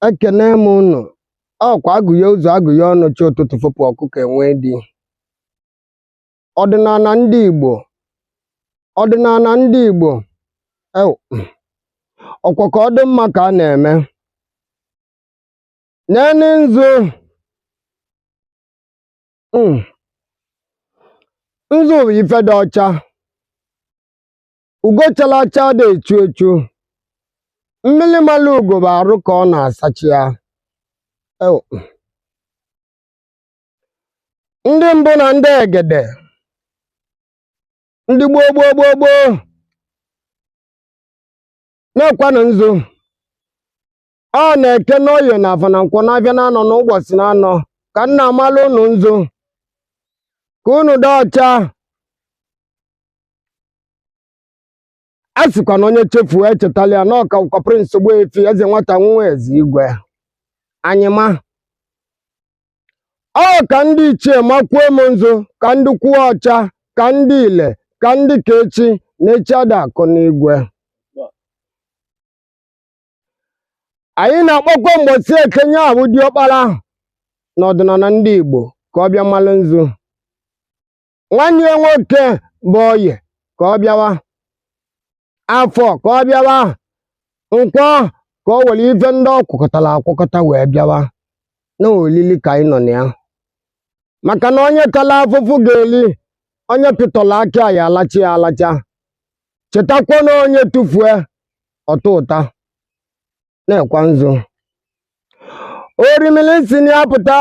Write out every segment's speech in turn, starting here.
Ekene m unu. Ọkwa agụye ụzọ agụye ọnụ chi ụtụtụ fopụ ọkụkọ enwe di. Ọdịnala ndị Igbo. Ọdịnala ndị Igbo. Ọkwa ka ọ dị mma ka a na-eme. Nene nzu. Nzu bụ ife dị ọcha. Ugo chalacha dị echu echu. Mmiri mmalụ ugo bụ arụ ka ọ na-asachi ya. Ndị mbụ na ndị egede. Ndị gboo na-ekwanụ nzu. Ọ na-eke n'oye na afọ na nkwọ na-abịa na-anọ n'ụbọchị na-anọ ka nna amalụ unu nzu ka unu dị ọcha. A sịkwa na onye chefuo echetala ya na ọka ụkwa Prince Ogbuefi Ezenwata Nwaezeigwe anyịma. Ọ ka ndị ichie makwuo m nzu, ka ndị kwuo ọcha, ka ndị ile, ka ndị ka echi na echi ada akụ n'igwe. Anyị na-akpọkwa mgbosi ekenye abụ diọkpara n'ọdịnala ndị Igbo ka ọ bịa malụ nzu. Nwanne ya nwoke bụ oye ka ọ bịawa. Afọ ka ọ bịawa. Nkwọ ka o were ife ndị ọ kwụkọtara akwụkọta wee bịawa. Na olili ka anyị nọ na ya. Maka na onye tala afụfụ ga-eli, onye pịtọla aka ya alachi ya alacha. Chetakwa na onye tufue ọtọ ụta. Na-ekwa nzu. Orimili si na ya pụta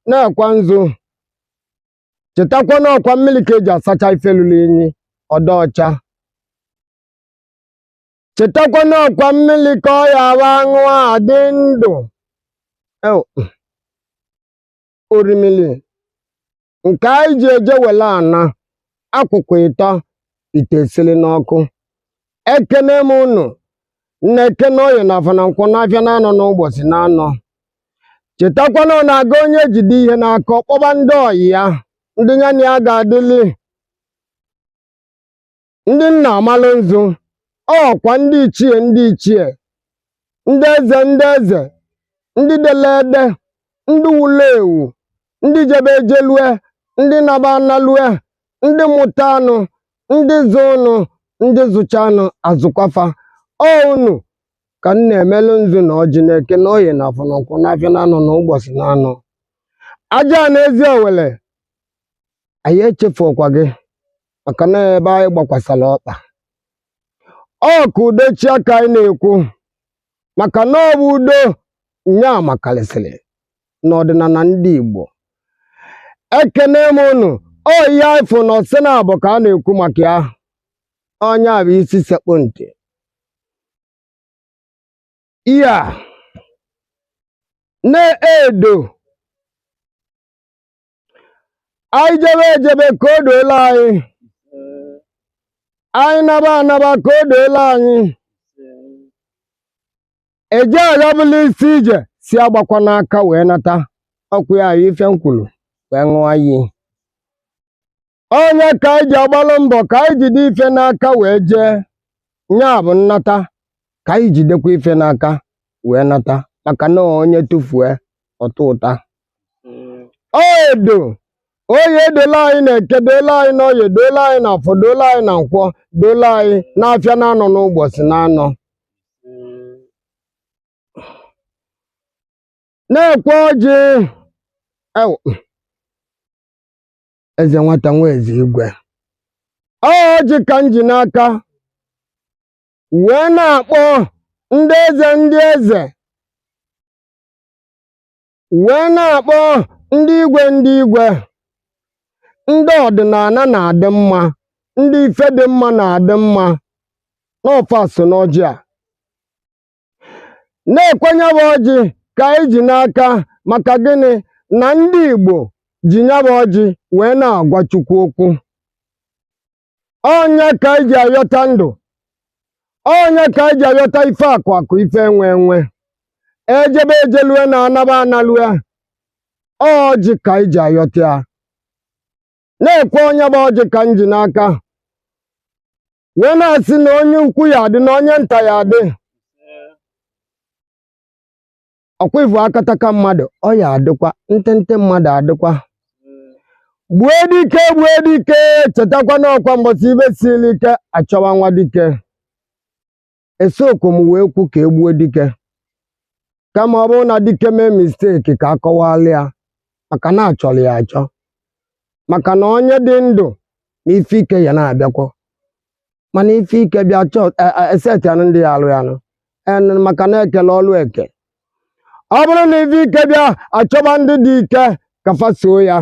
na-ekwa nzu. Chetakwa na ọkwa mmiri ka eji asacha ife lụrụ enyi ọdọ ọcha. Chetakwa na ọkwa mmiri ka ọ ya awa aṅụ adị ndụ. Orimili nke anyị ji eje wele ana akwụkwọ ịtọ ite esili n'ọkụ. Ekene m unu. Nneke n'oye na afọ na nkwọ na-abịa na-anọ n'ụbọchị na-anọ. Chetakwa na ọ na-aga onye jide ihe n'aka ọkpọba ndị oyi ya, ndị ya na ya ga-adịli. Ndị nna amalụ nzu. Ọkwa ndị ichie, ndị eze, ndị delede, ndị wule ewu, ndị jebe ejelue, ndị naba analue, ndị mụta anụ, ndị zụ ụnụ, ndị zụcha anụ azụkwafa. Unu ka m na-emelụ nzu na ọjị na-eke na oye na afọ na nkwọ na-abịa na-anọ n'ụbọchị na-anọ. Aja na ezi owele anyị echefukwa gị maka na ebe anyị gbakwasara ọkpa. Ọ ka udo chi aka anyị na-ekwu maka na ọ bụ udo nya makarịsịrị n'ọdịnala ndị Igbo. Ekene m unu. Ọ ihe ifụ na ọsị na abụ ka a na-ekwu maka ya. Onye bụ isi sekpụ ntị. Iya na-edo anyị jebe ejebe ka o doola anyị. Anyị naba anaba ka o doola anyị. Eje aghabụla isi ije si agbakwa n'aka wee nata. Ọkwụ ya ife nkwulu wee ṅụọ iyi. Onye ka anyị ji agbalụ mbọ ka anyị jide ife n'aka wee jee. Nya bụ nnata ka anyị jidekwa ife n'aka wee nata maka na onye tufue ọtọ ụta. Edo oye edola anyị na-eke, dola anyị na oye, dola anyị na afọ, dola anyị na nkwọ, dola anyị na-afịa na-anọ n'ụbọchị na-anọ. Na-ekwe ọjị. Ezenwata Nwaezeigwe. Ọjị ka m ji n'aka wee na-akpọ ndị eze wee na-akpọ ndị igwe ndị ọdịnala na-adị mma, ndị ife dị mma na-adị mma n'ọfa so n'ọjị a. Na-ekwenye bụ ọjị ka anyị ji n'aka maka gịnị na ndị Igbo ji nya bụ ọjị wee na-agwa Chukwu okwu. Onye ka anyị ji ayọta ndụ. Onye ka anyị ji ayọta ife akụ ife enwe. Ejebe ejelue na anaba analue. Ọjị ka anyị ji ayọta ya. Na-ekwe onye bụ ọjị ka m ji n'aka wee na-asị na onye ukwu ya adị na onye nta ya adị. ọkwa ifu akataka mmadụ ọ ya adịkwa ntente mmadụ adịkwa gbue dike chetakwa n'ọkwa mbọsị ibe siri ike achọwa nwa dike esokom wee kwu ka egbue dike kama ọ bụrụ na dike mee misteki ka akọwala ya maka na achọrọ ya achọ maka na onye dị ndụ na ife ike ya na-abịakwa mana ife ike bịa chọọ eseti anụ ndị ya alụ ya nụ maka na ekele ọlụ eke ọ bụrụ na ife ike bịa achọba ndị dị ike ka fasoo ya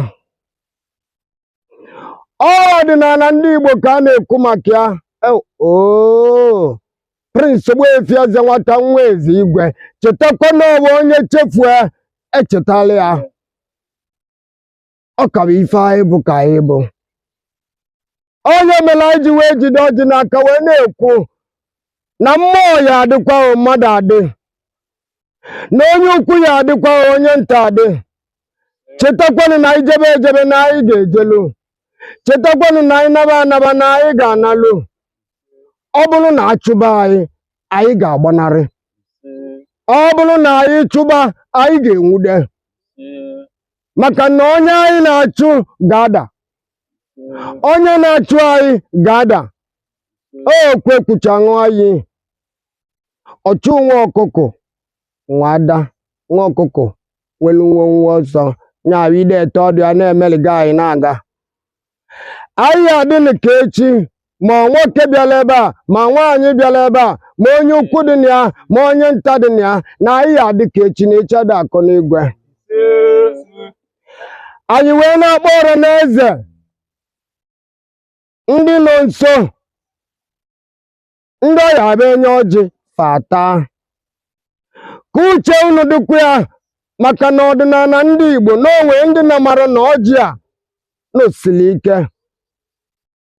ọdịnala ndị Igbo ka a na-ekwu maka ya Prince Ogbuefi Ezenwata Nwaezeigwe chetakwa na ọ bụ onye chefue echetala ya ọ ka bụ ife anyị bụ ka anyị bụ onye mere anyị ji wee jide ọjị n'aka wee na-ekwu na mmụọ ya adịkwa mmadụ adị na onye ukwu ya adịkwa onye nta adị chetakwanụ na anyị jebe ejebe na anyị ga-ejelu chetakwanụ na anyị naba anaba na anyị ga-analụ ọ bụrụ na achụba anyị ga-agbanarị ọ bụrụ na anyị chụba anyị ga-enwude maka na onye anyị na-achụ ga-ada onye na-achụ anyị ga-ada okwe kwucha ṅụ anyị ọchụ nwa ọkụkọ nwa ada nwa ọkụkọ nwere nwa ọsọ nyawa ide ete ọdụ ya na-emeliga anyị na-aga anyị adịnị ka echi ma nwoke bịara ebe a ma nwaanyị bịara ebe a ma onye ukwu dị na ya ma onye nta dị na ya na anyị adị ka echi na echi ada akọ n'igwe anyị wee na-akpọ ọrụ n'eze ndị nọ nso ndị ọya abịa enye ọjị fata ka uche unu dịkwa ya maka na ọdịnala ndị Igbo na onwe ndị na-amara na ọjị a n'osili ike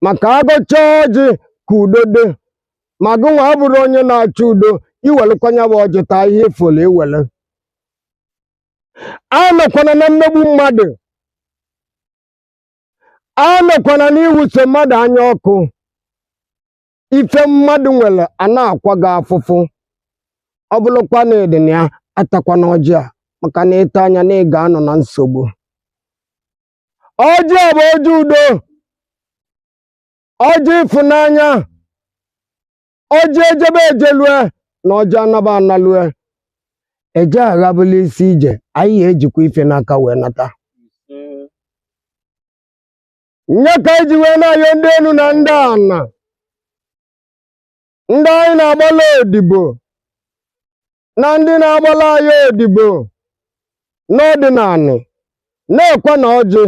maka agụcha ọjị ka udo dị ma gụnwa abụrụ onye na-achọ udo iwelekwanya bụ ọjị taa ihe efolu ewele anọkwana na mmegbu mmadụ anọkwana n'iwuso mmadụ anya ọkụ ife mmadụ nwere a na-akwa gị afụfụ ọ bụrụkwa na ịdị na ya atakwa na ọjị a maka na ịta anya na ị ga-anọ na nsogbu ọjị a bụ ọjị udo ọjị ịfụnanya ọjị ejebe ejelue na ọjị anaba analue eje aghabụla isi ije anyị ejikwa ife n'aka wee nata nye ka iji wee na-ayọ ndị elu na ndị ana ndị anyị na-agbala odibo na ndị na-agbala anyị odibo n'ọdịnala na-ekwe na ọjị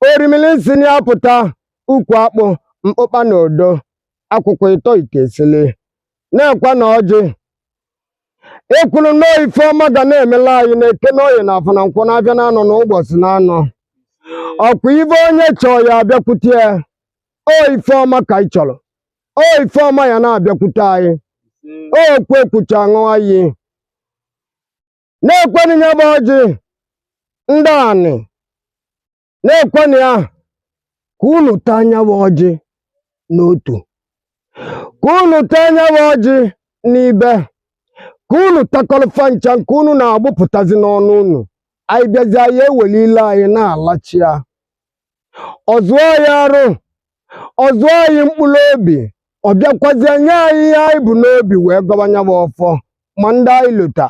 orimili isi na apụta ukwu akpụ mkpụkpa na odo akwụkwọ ịtọ itesili na-ekwe na ọjị ekwuru na ife ọma ga na-emela anyị na-eke n'oyi na afọ na nkwọ na-abịa na-anọ n'ụbọchị na-anọ ọkwa ife onye chọọ ya abịakwute ya o ife ọma ka anyị chọrọ o ife ọma ya na-abịakwute anyị okwu ekwucha aṅụ anyị na-ekwenụ ya bụ ọjị ndị anị na-ekwenụ ya ka unu taa anya bụ ọjị n'otu ka unu taa anya bụ ọjị n'ibe ka unu takọrọfa ncha nke unu na-agbụpụtazi n'ọnụ unu anyị bịazi anyị ewelile anyị na-alachi ya ọzụọ ya arụ ọzụọ anyị mkpụrụ obi ọ bịakwazie nye anyị ihe anyị bụ n'obi wee gọbanya bụ ọfọ ma ndị anyị lụta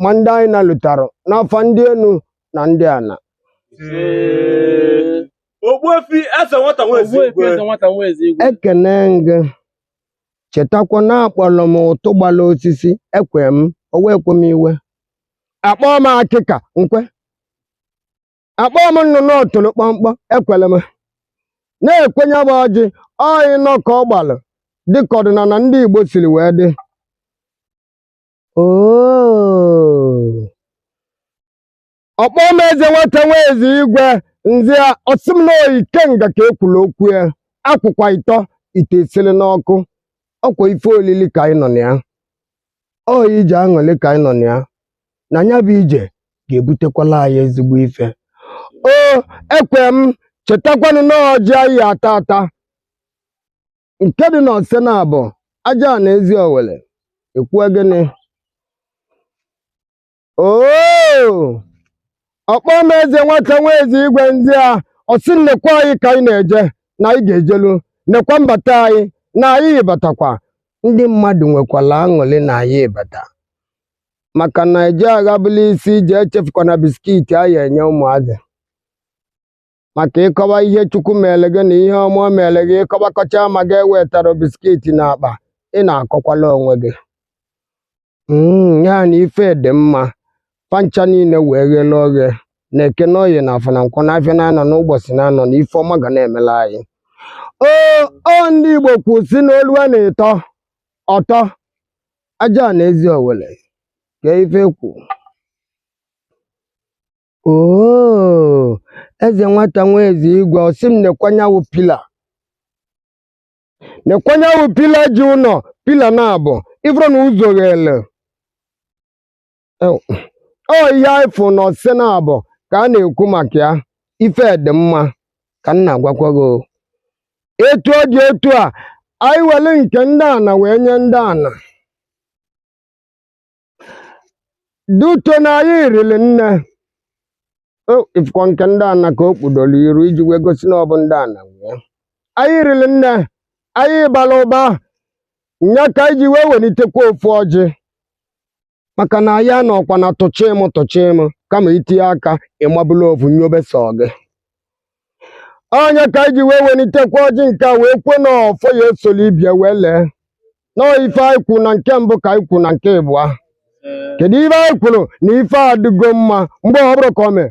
ma ndị anyị na-lụtarụ n'afọ ndị enu na ndị ana Ogbuefi Ezenwata Nwaezeigwe ekene gị chetakwa na akpọrọ m ụtụ gbala osisi ekwe m owe ekwe m iwe akpọọ m akịka nkwe akpọọ m nnụnụ ọtụrụ kpọmkpọ ekwele m na-ekwenye bụ ọjị ọyị nọ ka ọ gbalụ dịka ọdịnala ndị Igbo siri wee dị ọkpọ m Ezenwata Nwaezeigwe nzi ya ọsị m na oyi kenga ka ekwula okwu ya akwụkwa ịtọ itesili n'ọkụ ọkwa ife olili ka anyị nọ na ya oyi ije aṅụrị ka anyị nọ na ya na nya bụ ije ga-ebutekwala anyị ezigbo ife ekwe m chetakwanụ na ọjị anyị ata ata nke dị na ọsị na abụọ aja na ezi owele ekwue gịnị oo ọkpọm Ezenwata Nwaezeigwe ndị a ọsị nnekwa anyị ka anyị na-eje na anyị ga-ejelu nekwa mbata anyị na anyị batakwa ndị mmadụ nwekwala aṅụrị na anyị bata maka na eje aghabụla isi ije echefukwa na biskiti anyị enye ụmụazị maka ịkọwa ihe Chukwu mere gị na ihe ọma mere gị ịkọwakọcha ma ga-ewetara biskiti na akpa ị na-akọkwala onwe gị ya na ife dị mma pancha niile wee ghele oghe na eke na oyi na afọ na nkwọ na afịa na-anọ n'ụbọchị na-anọ na ife ọma ga na-emela anyị ndị Igbo kwụsị n'olu a na-eto ọtọ aja na ezi owele ka ife kwu Ezenwata Nwaezeigwe ọsị m nekwanyawu pila ji ụnọ pila na-abụ ifuru na ụzọ ghele ihe ifụ na ọsị na-abụ ka a na-ekwu maka ya ife dị mma ka m na-agwakwa gị etu ọ dị etu a anyị were nke ndị ana wee nye ndị ana duto na anyị riri nne ifukwa nke ndị ana ka o kpudoro iru iji wee gosi na ọ bụ ndị ana wee anyị riri nne anyị bara ụba nya ka anyị ji wee welitekwa ofu ọjị maka na anyị anọkwa na tụcha ịmụ kama itinye aka ịmabụla ofu nyobe sọ gị onye ka anyị ji wee welitekwa ọjị nke a wee kwe na ọfọ ya esoli ibia wee lee na ife anyị kwu na nke mbụ ka anyị kwu na nke ịbụa kedu ife anyị kwuru na ife adịgo mma mgbe ọ bụrụ ka o mee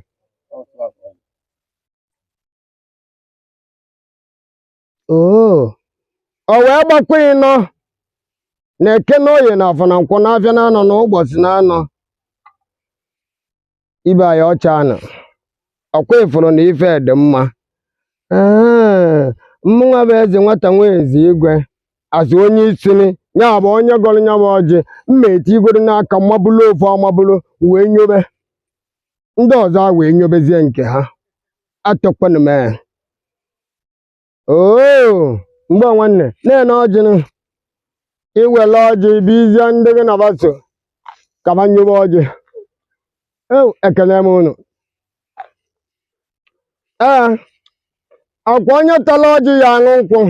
o wee gbakwa ịnọ na eke na oyi na afọ na nkwọ na afịa na-anọ n'ụbọchị na-anọ ibe anyị ọcha anọ ọkwa ifuru na ife dị mma mmụnwa bụ Ezenwata Nwaezeigwe azụ onye isi ya bụ onye gọrọ nya bụ ọjị mma eti igoro n'aka mmabụlụ ofu ọmabụlụ wee nyobe ndị ọzọ wee nyobezie nke ha atọkwanụ mee mgbe nwanne na-ene ọjị iwele ọjị bụ izie ndị gị na baso kaba nyobe ọjị ekele m unu akwa onye tala ọjị ya aṅụ nkwụ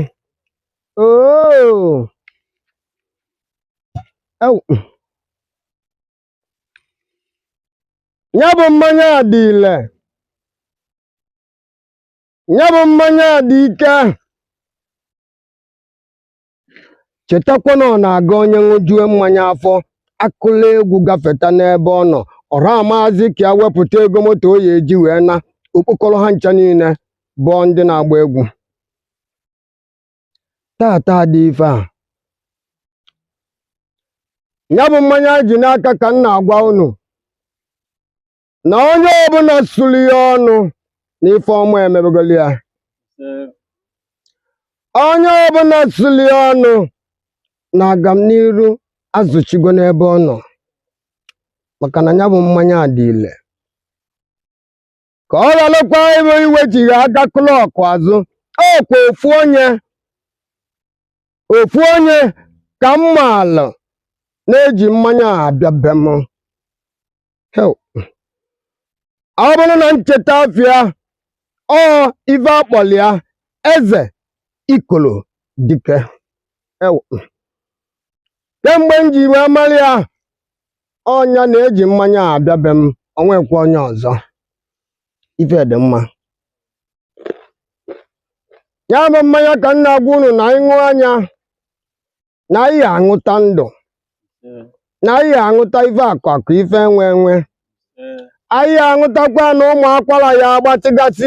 ya bụ mmanya dị ile ya bụ mmanya dị ike chetakwa na ọ na-aga onye ṅụjue mmanya afọ akụla egwu gafeta n'ebe ọ nọ ọra amazi ka ya wepụta ego moto o ya eji wee na okpokọrọ ha ncha niile bụ ndị na-agba egwu tata dị ife a ya bụ mmanya ji n'aka ka m na-agwa unu na onye ọbụla sụrụ ya ọnụ na ife ọma emebegolu ya onye ọbụla sụrụ ya ọnụ na agam n'iru azụchigo n'ebe ọ nọ maka na ya bụ mmanya dị ile ka ọ ghalụkwa ebe iwechighị aka klọkụ azụ ọkwa ofu onye ka mma ala na-eji mmanya abịa be m ọ bụrụ na ncheta afịa ife akpọli ya eze ikolo dike kemgbe m ji wee mara ya ọnya na-eji mmanya abịa be m onwekwa onye ọzọ ife dị mma ya bụ mmanya ka m na-agwa unu na ịṅụ anya na anyị aṅụta ndụ na anyị aṅụta ife akụ ife enwe anyị aṅụtakwa na ụmụ akwara ya agbatịgasị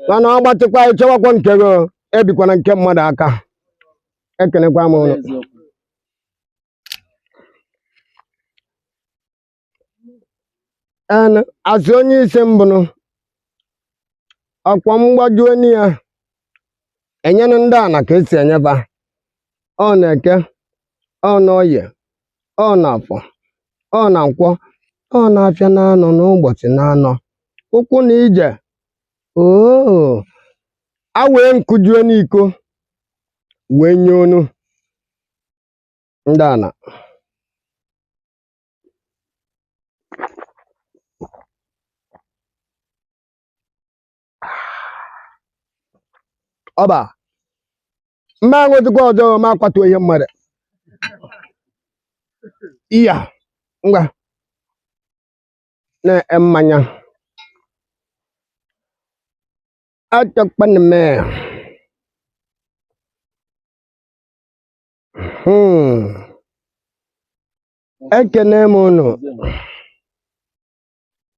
mana ọ gbatịkwa ịchọwakwa nke gị ebikwana nke mmadụ aka ekenekwa m unu asị onye isi mbụnụ ọkwa mgbajuo ya enyenụ ndị ana ka esi enyeba ọ na-eke ọ na oye ọ na afọ ọ na nkwọ ọ na-afịa na-anọ n'ụbọchị na-anọ ụkwụ na ije a wee nkụjue n'iko wee nye onu ndị ana ọba mma aṅụzikwa ọzọ ma akwatu ihe mmadụ iya ngwa na mmanya achọkwana m ekene m unu